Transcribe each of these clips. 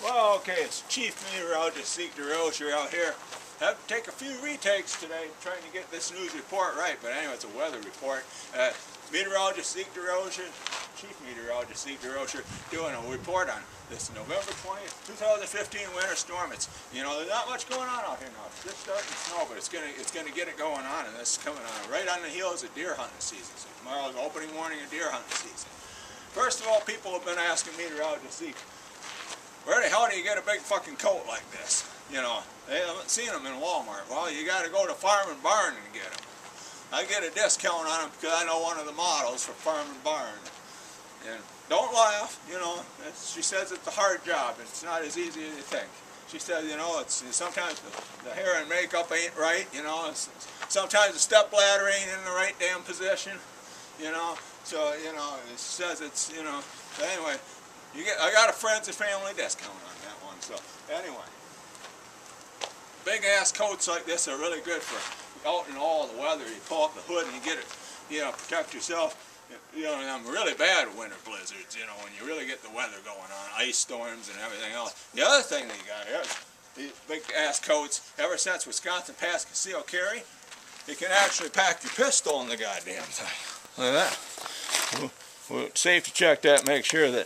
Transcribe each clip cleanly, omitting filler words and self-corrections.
Well, okay, it's Chief Meteorologist Zeke out here. Have to take a few retakes today trying to get this news report right, but anyway, it's a weather report. Meteorologist Zeke, Chief Meteorologist Zeke doing a report on this November 20th, 2015 winter storm. It's, you know, there's not much going on out here now. It's just starting to snow, but it's gonna get it going on, and this is coming on right on the heels of deer hunting season. So tomorrow's opening morning of deer hunting season. First of all, people have been asking Meteorologist Zeke, where the hell do you get a big fucking coat like this? You know, they haven't seen them in Walmart. Well, you got to go to Farm and Barn and get them. I get a discount on them because I know one of the models for Farm and Barn. And don't laugh, you know. She says it's a hard job. It's not as easy as you think. She says, you know, it's sometimes the hair and makeup ain't right. You know, sometimes the step ladder ain't in the right damn position. You know, so you know, it says it's, you know. But anyway. I got a friends and family discount on that one. So anyway, big ass coats like this are really good for out in all the weather. You pull up the hood and you get it, you know, protect yourself. You know, I'm really bad at winter blizzards. You know, when you really get the weather going on, ice storms and everything else. The other thing that you got here is these big ass coats. Ever since Wisconsin passed concealed carry, you can actually pack your pistol in the goddamn thing. Look at that. We'll safety check that. Make sure that,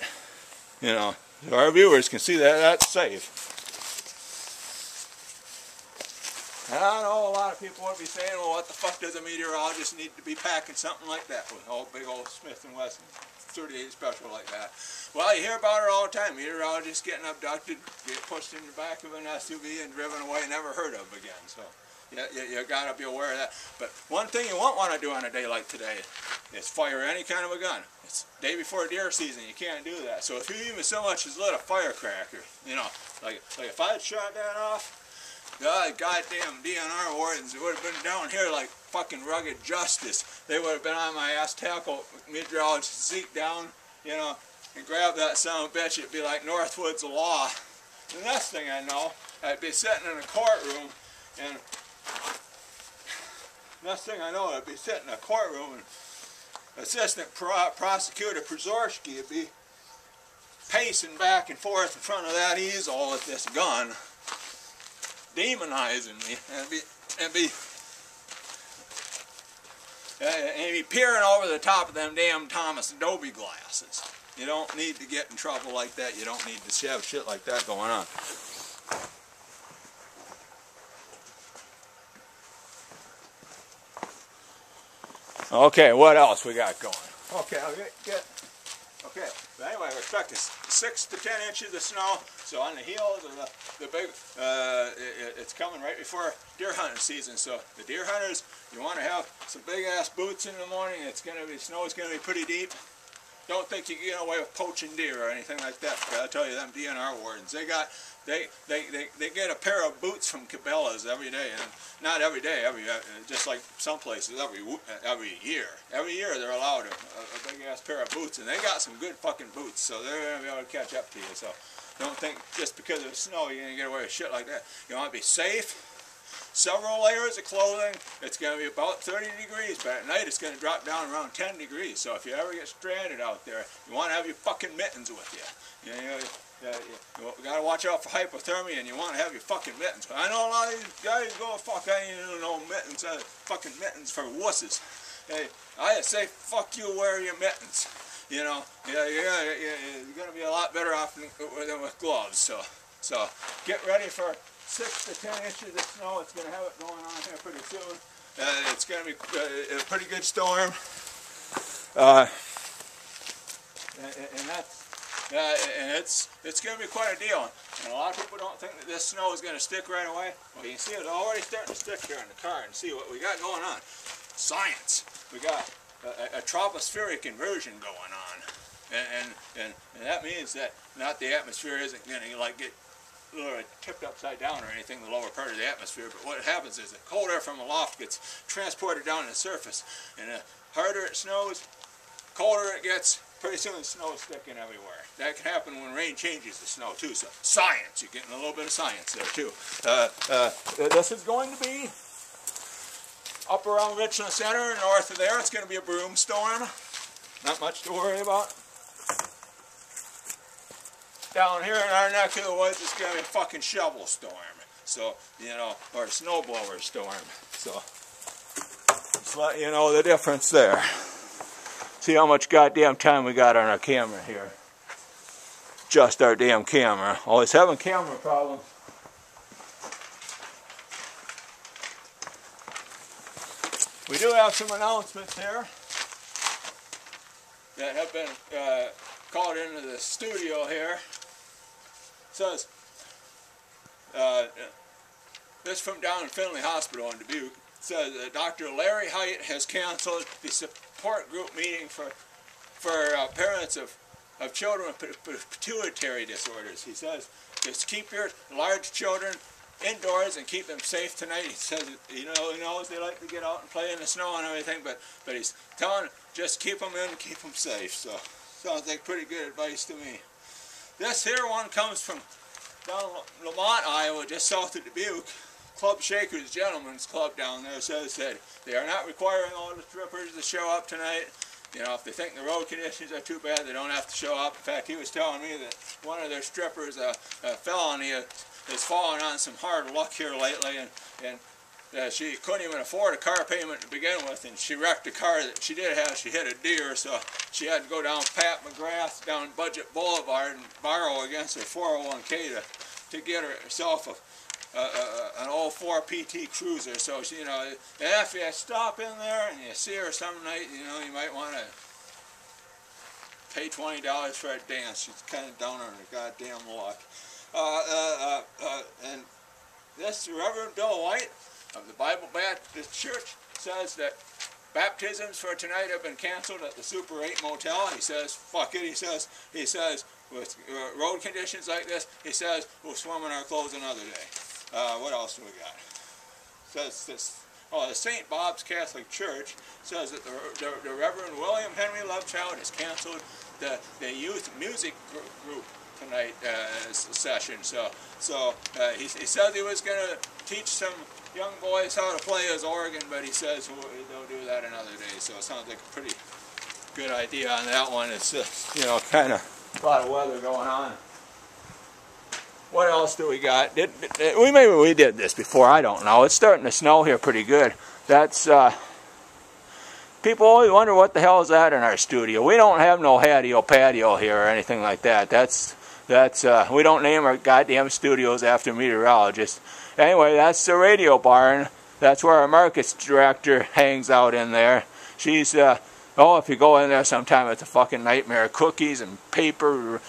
you know, our viewers can see that that's safe. And I know a lot of people would be saying, well, what the fuck does a meteorologist need to be packing something like that with a big old Smith & Wesson 38 special like that? Well, you hear about it all the time. Meteorologists getting abducted, get pushed in the back of an SUV and driven away, never heard of again. So you got to be aware of that. But one thing you won't want to do on a day like today is fire any kind of a gun. It's day before deer season. You can't do that. So if you even so much as lit a firecracker, you know, like if I had shot that off, goddamn DNR wardens would have been down here like fucking rugged justice. They would have been on my ass, tackle Meteorologist Zeke down, you know, and grab that son of a bitch. It'd be like Northwood's law. The next thing I know, I'd be sitting in a courtroom, and next thing I know, I'd be sitting in a courtroom, and Assistant Prosecutor Przorski would be pacing back and forth in front of that easel with this gun, demonizing me, and be peering over the top of them damn Thomas Adobe glasses. You don't need to get in trouble like that. You don't need to have shit like that going on. Okay, what else we got going? Okay, okay. But anyway, we're expecting 6 to 10 inches of snow. So on the heels of the big, it's coming right before deer hunting season. So the deer hunters, you want to have some big ass boots in the morning. It's gonna be, snow's gonna be pretty deep. Don't think you can get away with poaching deer or anything like that. I'll tell you, them DNR wardens, they get a pair of boots from Cabela's every day, and not every day, just like some places, every year. Every year they're allowed a big ass pair of boots, and they got some good fucking boots, so they're gonna be able to catch up to you. So don't think just because of snow you're gonna get away with shit like that. You want to be safe. Several layers of clothing. It's going to be about 30 degrees, but at night it's going to drop down around 10 degrees. So if you ever get stranded out there, you want to have your fucking mittens with you. You got to watch out for hypothermia, and you want to have your fucking mittens. I know a lot of these guys go, fuck, I ain't no mittens, fucking mittens for wusses. Hey, I say, fuck you, wear your mittens. You know, you're going to be a lot better off than with gloves. So get ready for 6 to 10 inches of snow. It's going to have it going on here pretty soon. It's going to be a pretty good storm. And it's going to be quite a deal. And a lot of people don't think that this snow is going to stick right away. Well, you can see it's already starting to stick here in the car, and see what we got going on. Science. We got a tropospheric inversion going on. And that means that not the atmosphere isn't going to like get tipped upside down or anything, the lower part of the atmosphere, but what happens is the cold air from aloft gets transported down to the surface, and the harder it snows, colder it gets, pretty soon the snow is sticking everywhere. That can happen when rain changes to snow too, so science, you're getting a little bit of science there too. This is going to be up around Richland Center, north of there. It's going to be a broom storm, not much to worry about. down here in our neck of the woods, it's going to be a fucking shovel storm. So, you know, or a snowblower storm. So, just let you know the difference there. See how much goddamn time we got on our camera here. Just our damn camera. Always having camera problems. We do have some announcements here that have been called into the studio here. It says, this from down in Finley Hospital in Dubuque. It says Dr. Larry Height has canceled the support group meeting for parents of children with pituitary disorders. He says, just keep your large children indoors and keep them safe tonight. He says, you know, he knows they like to get out and play in the snow and everything, but he's telling just keep them in and keep them safe. So, sounds like pretty good advice to me. This here one comes from down Lamont, Iowa, just south of Dubuque. Club Shakers Gentlemen's Club down there says that they are not requiring all the strippers to show up tonight. You know, if they think the road conditions are too bad, they don't have to show up. In fact, he was telling me that one of their strippers, felony, has fallen on some hard luck here lately, and she couldn't even afford a car payment to begin with, and she wrecked a car that she did have. She hit a deer, so she had to go down Pat McGrath down Budget Boulevard and borrow against her 401k to get herself an 04 PT Cruiser. So she, you know, if you stop in there and you see her some night, you know, you might want to pay $20 for a dance. She's kind of down on her goddamn luck. And this Reverend Bill White of the Bible Baptist Church says that baptisms for tonight have been canceled at the Super 8 Motel. He says, fuck it, he says, with road conditions like this, he says, we'll swim in our clothes another day. What else do we got? Says this, the St. Bob's Catholic Church says that the Reverend William Henry Lovechild has canceled the youth music group tonight session. So he said he was going to teach some young boys how to play his organ, but he says they'll do that another day. So it sounds like a pretty good idea on that one. It's you know, kind of a lot of weather going on. What else do we got? Maybe we did this before. I don't know. It's starting to snow here pretty good. That's people always wonder what the hell is that in our studio. We don't have no patio here or anything like that. That's we don't name our goddamn studios after meteorologists. Anyway, that's the radio barn. That's where our markets director hangs out in there. She's if you go in there sometime, it's a fucking nightmare. Cookies and paper,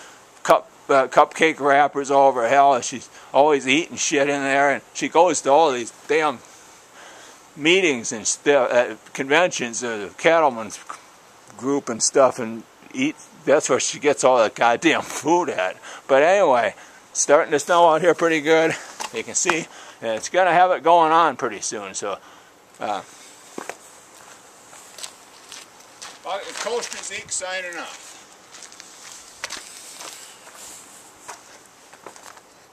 cupcake wrappers over hell. She's always eating shit in there, and she goes to all these damn meetings and conventions, the cattlemen's group and stuff, and that's where she gets all the goddamn food at. But anyway, starting to snow out here pretty good. You can see, and it's going to have it going on pretty soon. So, Coaster Zeke signing off.